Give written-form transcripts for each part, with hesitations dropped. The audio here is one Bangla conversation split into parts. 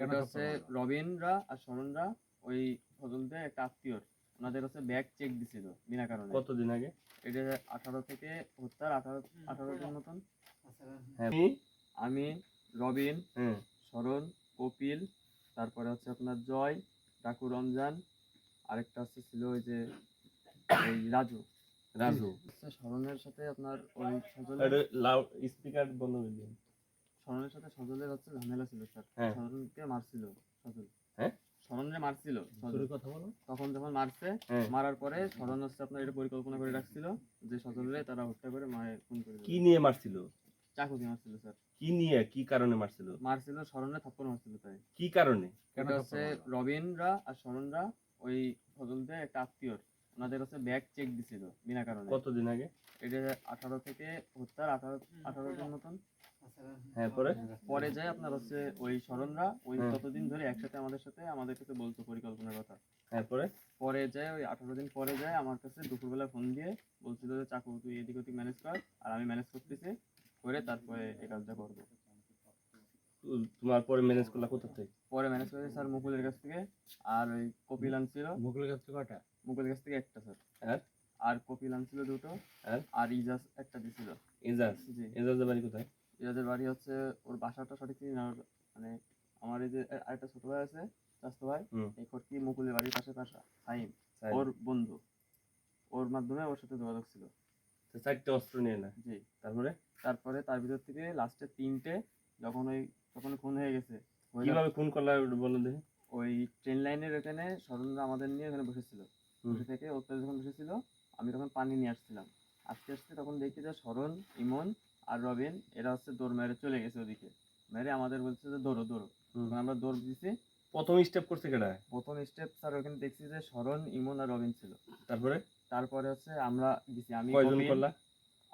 এটা হচ্ছে রবিনরা আর শরণরা ওই ফজলদের একটা আত্মীয়, ওনাদের হচ্ছে ব্যাগ চেক দিছিল বিনা কারণে। কতদিন আগে? এটা 18 থেকে হত্যার 18 দিন মতন। হ্যাঁ, আমি, রবিন, হ্যাঁ, শরণ, কপিল, তারপরে হচ্ছে আপনার জয়, ডাকু রমজান, আরেকটা হচ্ছে ছিল ওই যে এই রাজু। রাজু। শরণের সাথে আপনার ওই লাউড স্পিকার বন্ধ করে দিন। শরণের সাথে সজলের হচ্ছে ঝামেলা ছিল স্যার। হ্যাঁ। শরণকে মারছিল সজল। হ্যাঁ? শরণরে মারছিল সজল। কথা বলো। তখন যখন মারছে, হ্যাঁ। মারার পরে শরণ হচ্ছে আপনার এটা পরিকল্পনা করে রাখছিল যে সজলরে তারা হত্যা করে মায়ের খুন করে দেবে। কি নিয়ে মারছিল? চাকু দিয়ে মারছিল স্যার। কি নিয়ে, কি কারণে মারছিল? মারছিল শরণে থাপ্পড় মারছিল তাই। কি কারণে? এটা হচ্ছে রবিনরা আর শরণরা ওই ফজলদের একটা আত্মীয়, ওনাদের হচ্ছে ব্যাগ চেক দিছিল বিনা কারণে। কতদিন আগে? এটা 18 থেকে হত্যার 18 দিন মতন। হ্যাঁ, পরে? পরে যায় আপনার হচ্ছে ওই শরণরা ওই হ্যাঁ। ততদিন ধরে একসাথে আমাদের সাথে বলতো পরিকল্পনার কথা। হ্যাঁ, পরে যায় ওই 18 দিন পরে যায় আমার কাছে দুপুরবেলা ফোন দিয়ে বলছিল যে চাকু তুই এদিক ওদিক ম্যানেজ কর, আর আমি ম্যানেজ করতেছি, করে তারপরে এই কাজটা করবো। তোমার পরে ম্যানেজ করলা কোথা থেকে? পরে ম্যানেজ করেছে স্যার মুকুলের কাছ থেকে, আর ওই কপিল আনছিল। মুকুলের কাছ থেকে কয়টা? মুকুলের কাছ থেকে একটা স্যার। আর? আর কপিল আনছিল দুটো। আর ইজাজ একটা দিছিল। এজাজ? জি। এজাজের বাড়ি কোথায়? ইজাজের বাড়ি হচ্ছে ওর বাসাটা সঠিক চিনি না, মানে আমার এই যে আরেকটা ছোট ভাই আছে, চাচতো ভাই, এই খটকি মুকুলের বাড়ির পাশে বাসা, সাইম, ওর বন্ধু, ওর মাধ্যমে ওর সাথে যোগাযোগ ছিল। তো 4টে অস্ত্র নিয়ে না? জি। তারপরে তার ভিতর থেকে লাস্টে 3টে যখন খুন হয়ে গেছে। কিভাবে খুন করলা বলো দেখি। ওই ট্রেন লাইনের ওখানে শরণরা আমাদের নিয়ে ওখানে বসেছিল, বসে থেকে ওর যখন বসেছিল আমি তখন পানি নিয়ে আসছিলাম, আস্তে আস্তে তখন দেখি যে শরণ, ইমন আর রবিন এরা হচ্ছে দৌড় মেরে চলে গেছে ওদিকে, মেরে আমাদের বলছে যে দৌড়ো দৌড়ো। তখন আমরা দৌড় দিছি। প্রথম স্টেপ করছে কেডা? প্রথম স্টেপ স্যার ওখানে দেখছি যে শরণ, ইমন আর রবিন ছিল। তারপরে হচ্ছে আমরা দিছি,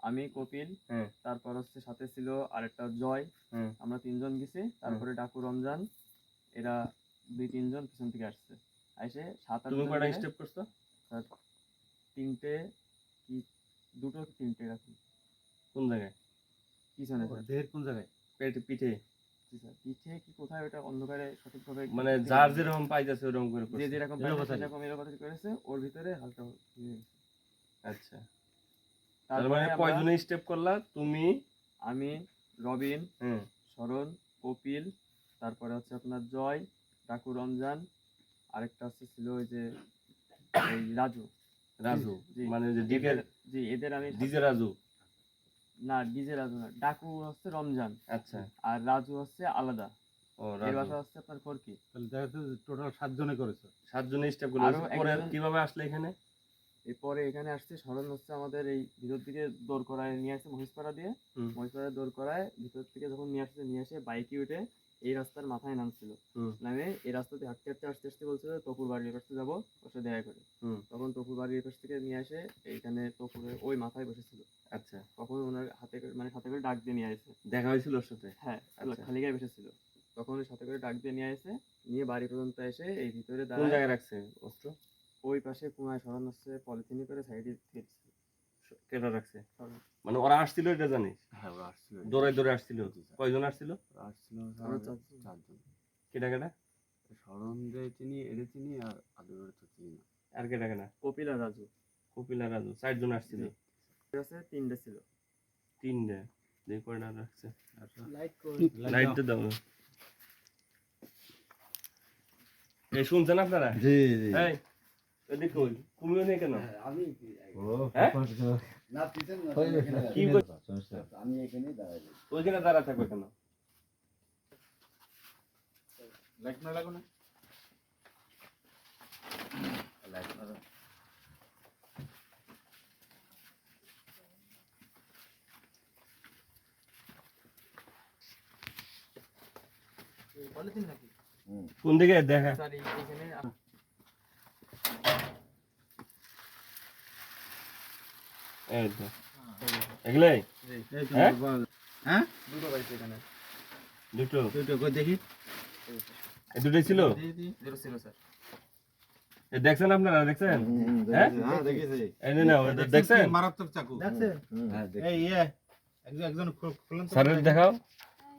আমি কপিল, তারপর হচ্ছে সাথে ছিল আরেকটা জয়, আমরা 3 জন গেছি। তারপরে ডাকু রমজান, এরা 2-3 জন পিছন থেকে আসছে, এসে 7-8 তুমি কয়টা স্টেপ করছো? স্যার 3টে কি 2টো 3টে রাখি। কোন জায়গায়? পিছনে স্যার। দেহের কোন জায়গায়? পিঠে। জি স্যার, পিঠে কি কোথায় ওটা অন্ধকারে সঠিকভাবে, মানে যার যেরকম পাইতেছে ওরকম করে যে যেরকম সেরকম এরকম করেছে, ওর ভিতরে হালকা ইয়ে হয়েছে। আচ্ছা, তার মানে কয়জনে স্টেপ করলা? তুমি, আমি, রবিন, শরণ, কপিল, তারপরে হচ্ছে আপনার জয়, ডাকু রমজান, আরেকটা হচ্ছে ছিল ওই যে এই রাজু। মানে যে ডিজে? জি, এদের আমি ডিজে রাজু না, ডিজে রাজু না, ডাকু হচ্ছে রমজান। আচ্ছা। আর রাজু হচ্ছে আলাদা। ও, এর বাসা হচ্ছে আপনার খড়কি। তাহলে দেখা যাচ্ছে টোটাল 7 জনে করেছে। 7 জনে স্টেপ করলো। পরে কিভাবে আসলে এখানে? এরপরে এখানে আসছে শরণ হচ্ছে আমাদের এই ভিতর থেকে দৌড় করায় নিয়ে আসছে মহিষপাড়া দিয়ে। মহিষপাড়ায় দৌড় করায় ভিতর থেকে যখন নিয়ে আসে বাইকে উঠে এই রাস্তার মাথায় নামছিল। নামে এই রাস্তাতে হাঁটতে হাঁটতে আস্তে আস্তে বলছিল তপুর বাড়ির কাছে যাবো, ওর সাথে দেখা করে। তখন তপুর বাড়ির কাছ থেকে নিয়ে আসে এইখানে তপুরের ওই মাথায় বসেছিল। আচ্ছা। তখন ওনার হাতে করে ডাক দিয়ে নিয়ে আসে। দেখা হয়েছিল ওর সাথে? হ্যাঁ, খালি গায়ে বসেছিল। তখন ওই সাথে করে ডাক দিয়ে নিয়ে আসে, নিয়ে বাড়ি পর্যন্ত এসে এই ভিতরে কোন জায়গায় রাখছে অস্ত্র? ওই পাশে কোনায় সরান হচ্ছে পলিথিনে করে সাইডে দিয়েছে। কেটে রাখছে? মানে ওরা আসছিল এটা জানিস? হ্যাঁ, ওরা আসছিল। দৌড়ে আসছিল? কয়জন আসছিল? আসছিল 4 জন। কেটা? শরণ রে চিনি, এরে চিনি, আর আদুরে তো চিনি না। আর কেটা? কপিল আর রাজু। 4 জন আসছিল। আছে 3টে ছিল। 3টে যে কয়টা রাখছে? লাইট তো দাও। এই শুনছেন আপনারা? জি জি। এই দেখো কুমিও নেই কেন? আমি না পিছন না, কি আমি এখানেই দাঁড়াই। ওইখানে দাঁড়া থাকবে কেন? লাইট না লাগো না। লাইট না। পলিথিন নাকি? কোন দিকে দেখা? স্যার এইখানে এই তো এগুলাই? হ্যাঁ, দুটো পাইছে এখানে। দুটো কই দেখি। এই দুটোই ছিল? দুটো ছিল স্যার। দেখছেন আপনারা? দেখছেন? হ্যাঁ দেখেছি। এই না দেখছেন? মারাত্মক চাকু দেখছেন? হ্যাঁ, এই একজন খুলুন তো। স্যারের দেখাও।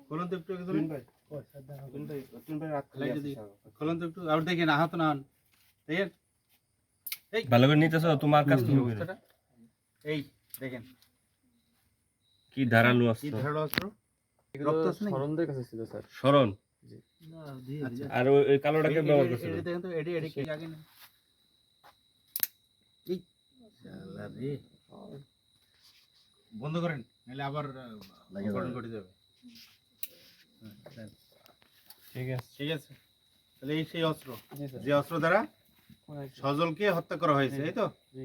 খুলুন তো একটু একজন। খোলেন তো একটু, আর দেখেন আহত না হন, দেখেন ভালো করে নিতেছো তোমার কাছ থেকে অবস্থাটা। এই দেখেন কি ধারালো কি অস্ত্র ধারালো অস্ত্র, এগুলো রক্ত আছে নাকি? স্মরণদের কাছে ছিল স্যার। স্মরণ আচ্ছা। আর ওই কালোটাকে ব্যবহার করছিল এটা দেখেন তো, এটি কি আগে না? এই শালা রে, বন্ধ করেন নাহলে আবার অঘটন ঘটে যাবে। ঠিক আছে ঠিক আছে, তাহলে এই সেই অস্ত্র জি স্যার। যে অস্ত্র দ্বারা অনেক- সজলকে হত্যা করা হয়েছে, এই তো? জি।